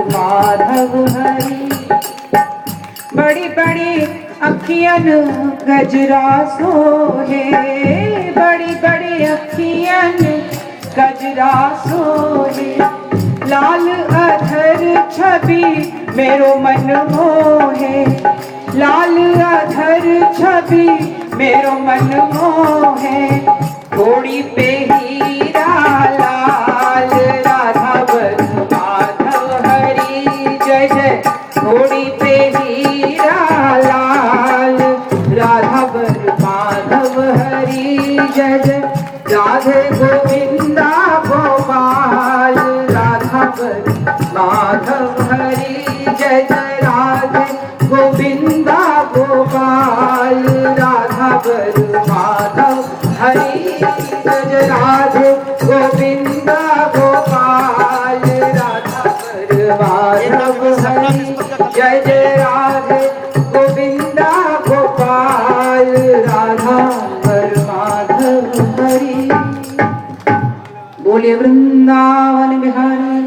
माधव हरि। बड़ी बड़ी अखियन गजरा सोहे, बड़ी बड़ी अखियन गजरा सोहे। लाल अधर छवि मेरो मन मोहे, लाल अधर छवि मेरो मन मोहे। थोड़ी पे हीरा लाल राधा वन माधव हरि जय जय। थोड़ी पे हीरा लाल राधा वन माधव हरि जय जय। राधे गोविंदा गोपाल राधा वन माधव हरि जय जय। राधे गोविंदा गोपाल राधा वन माधव हरि जय जय। राधे गोविंदा गोपाल राधा वन माधव हरि जय जय। राधे गोविंदा गोपाल राधा वन माधव हरि। बोले वृंदावन बिहारी।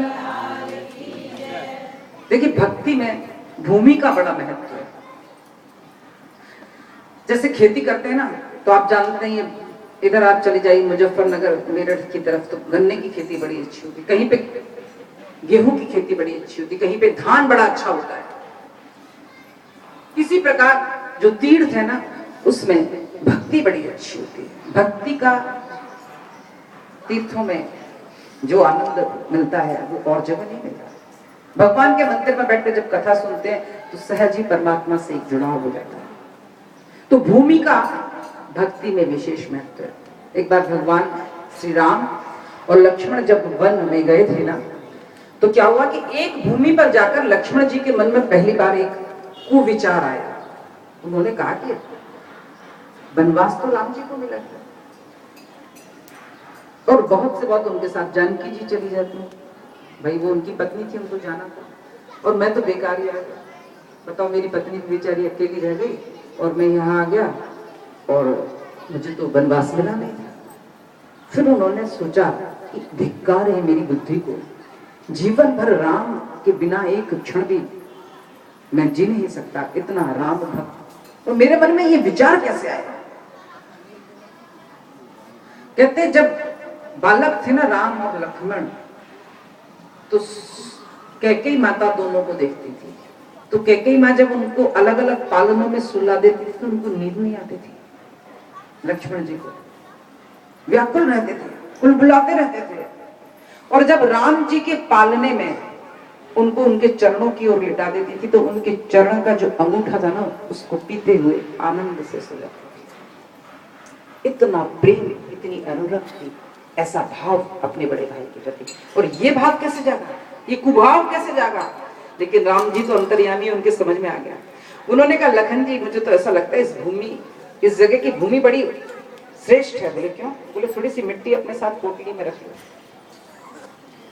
देखिए भक्ति में भूमि का बड़ा महत्व है। जैसे खेती करते हैं ना, तो आप जानते हैं इधर आप चले जाइए मुजफ्फरनगर मेरठ की तरफ, तो गन्ने की खेती बड़ी अच्छी होती, कहीं पे गेहूं की खेती बड़ी अच्छी होती, कहीं पे धान बड़ा अच्छा होता है। इसी प्रकार जो तीर्थ है ना, उसमें भक्ति बड़ी अच्छी होती है। भक्ति का तीर्थों में जो आनंद मिलता है वो और जगह नहीं मिलता। भगवान के मंदिर में बैठकर जब कथा सुनते हैं तो सहज ही परमात्मा से एक जुड़ाव हो जाता है। तो भूमि का भक्ति में विशेष महत्व है। एक बार भगवान श्री राम और लक्ष्मण जब वन में गए थे ना, तो क्या हुआ कि एक भूमि पर जाकर लक्ष्मण जी के मन में पहली बार एक कुविचार आया। उन्होंने कहा कि वनवास तो राम जी को मिला है, और बहुत से बहुत उनके साथ जानकी जी चली जाती है। भाई वो उनकी पत्नी थी, उनको जाना था, और मैं तो बेकार ही आ गया। बताओ, मेरी पत्नी बेचारी अकेली रह गई और मैं यहाँ आ गया और मुझे तो वनवास मिला नहीं था। फिर उन्होंने सोचा कि धिक्कार है मेरी बुद्धि को, जीवन भर राम के बिना एक क्षण भी मैं जी नहीं सकता, इतना राम भक्त। तो मेरे मन में ये विचार कैसे आया? कहते जब बालक थे ना राम और लक्ष्मण, तो कैकेयी माता दोनों को देखती थी। तो कैकेयी माँ जब उनको अलग अलग पालनों में सुला देती थी तो उनको नींद नहीं आती थी। लक्ष्मण जी को व्याकुल रहते थे, बुलबुलाते रहते थे। और जब राम जी के पालने में उनको उनके चरणों की ओर लिटा देती थी तो उनके चरण का जो अंगूठा था ना, उसको पीते हुए आनंद से सो जाते थे। इतना प्रेम, इतनी अनुरक्ति, ऐसा भाव अपने बड़े भाई के प्रति। और ये भाव कैसे जागा, ये कुभाव कैसे जागा? लेकिन राम जी तो अंतर्यामी, उनके समझ में आ गया। उन्होंने कहा लखन जी, मुझे तो ऐसा लगता है इस भूमि, इस जगह की भूमि बड़ी श्रेष्ठ है। बोले क्यों? बोले थोड़ी सी मिट्टी अपने साथ पोटली में रख लो।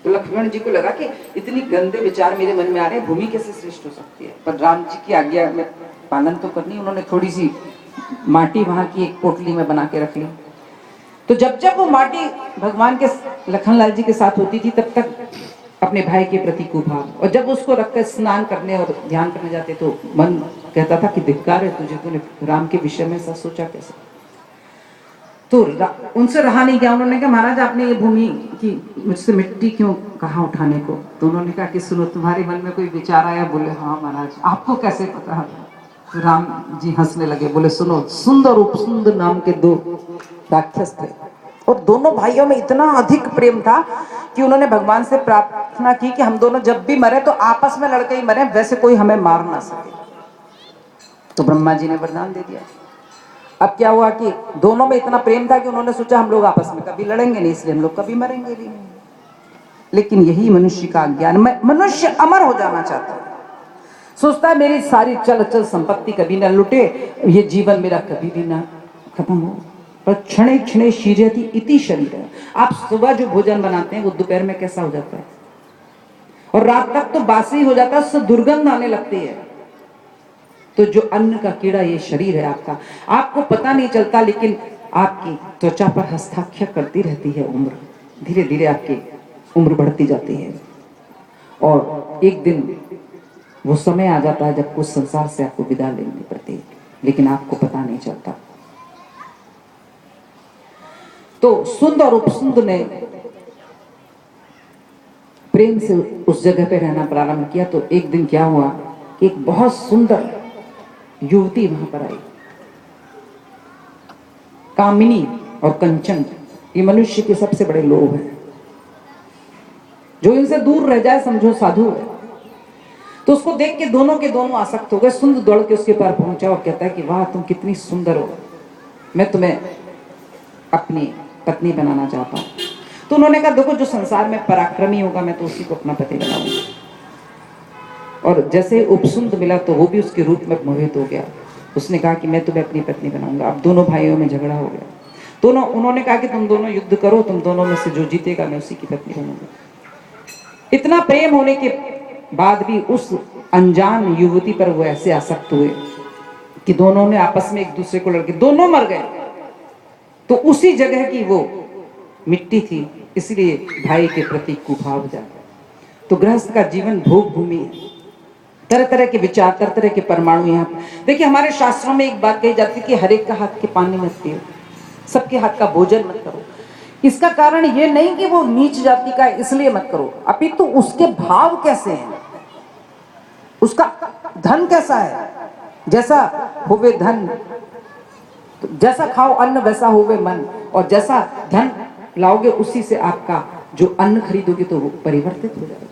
तो लक्ष्मण जी को लगा कि इतनी गंदे विचार मेरे मन में आ रहे हैं, भूमि कैसे श्रेष्ठ हो सकती है? पर राम जी की आज्ञा में पालन तो करनी। उन्होंने थोड़ी सी माटी वहां की एक पोटली में बना के रख ली। तो जब जब वो माटी भगवान के लखनलाल जी के साथ होती थी, तब तक अपने भाई के प्रति कुभाव। और जब उसको रखकर स्नान करने और ध्यान करने जाते तो मन कहता था कि धिक्कार है तुझे, तूने राम के विषय में ऐसा सोचा कैसे? तो उनसे रहा नहीं गया। उन्होंने कहा महाराज, आपने ये भूमि की मुझसे मिट्टी क्यों कहा उठाने को? तो उन्होंने कहा कि सुनो, तुम्हारे मन में कोई विचार आया? बोले हाँ महाराज। आपको कैसे पता? तो राम जी हंसने लगे, बोले सुनो, सुंदर उपसुंदर नाम के दो राक्षस थे, और दोनों भाइयों में इतना अधिक प्रेम था कि उन्होंने भगवान से प्रार्थना की कि हम दोनों जब भी मरे तो आपस में लड़के ही मरे, वैसे कोई हमें मार ना सके। तो ब्रह्मा जी ने वरदान दे दिया। अब क्या हुआ कि दोनों में इतना प्रेम था कि उन्होंने सोचा हम लोग आपस में कभी लड़ेंगे नहीं, इसलिए हम लोग कभी मरेंगे भी नहीं। लेकिन यही मनुष्य का ज्ञान। मनुष्य अमर हो जाना चाहता है, सोचता है मेरी सारी चल अचल संपत्ति कभी ना लुटे, ये जीवन मेरा कभी भी ना खत्म हो। पर क्षणे क्षणे शीर्यति इति शरीर। आप सुबह जो भोजन बनाते हैं वो दोपहर में कैसा हो जाता है, और रात तक तो बासी हो जाता है, उससे दुर्गंध आने लगती है। तो जो अन्न का कीड़ा ये शरीर है आपका, आपको पता नहीं चलता, लेकिन आपकी त्वचा पर हस्ताक्षर करती रहती है उम्र। धीरे धीरे आपकी उम्र बढ़ती जाती है। और एक दिन वो समय आ जाता है जब कुछ संसार से आपको विदा लेनी पड़ती है, लेकिन आपको पता नहीं चलता। तो सुंद और उपसुंद ने प्रेम से उस जगह पे रहना प्रारंभ किया। तो एक दिन क्या हुआ कि एक बहुत सुंदर युवती वहां पर आई। कामिनी और कंचन ये मनुष्य के सबसे बड़े लोभ हैं। जो इनसे दूर रह जाए समझो साधु है। तो उसको देख के दोनों के दोनों आसक्त हो गए। सुंद दौड़ के उसके पास पहुंचा और कहता है कि वाह तुम कितनी सुंदर हो, मैं तुम्हें अपनी पत्नी बनाना चाहता हूं। तो उन्होंने कहा देखो जो संसार में पराक्रमी होगा मैं तो उसी को अपना पति बनाऊंगा। और जैसे उपसुंद मिला तो वो भी उसके रूप में मोहित हो गया। उसने कहा कि मैं तुम्हें अपनी पत्नी बनाऊंगा। अब दोनों भाइयों में झगड़ा हो गया। दोनों उन्होंने कहा कि तुम दोनों युद्ध करो, तुम दोनों में से जो जीतेगा मैं उसी की पत्नी बनूंगा। इतना प्रेम होने के बाद भी उस अनजान युवती पर वो ऐसे आसक्त हुए कि दोनों ने आपस में एक दूसरे को लड़के दोनों मर गए। तो उसी जगह की वो मिट्टी थी, इसलिए भाई के प्रति कुभाव जाता। तो गृहस्थ का जीवन भोग भूमि है। तरह तरह के विचार, तरह तरह के परमाणु यहाँ देखिए। हमारे शास्त्रों में एक बात कही जाती है कि हर एक का हाथ के पानी मत पियो, सबके हाथ का भोजन मत करो। इसका कारण ये नहीं कि वो नीच जाति का इसलिए मत करो, अपितु उसके भाव कैसे हैं, उसका धन कैसा है। जैसा होवे धन, जैसा खाओ अन्न वैसा होवे मन, और जैसा धन लाओगे उसी से आपका जो अन्न खरीदोगे तो वो परिवर्तित हो जाएगा।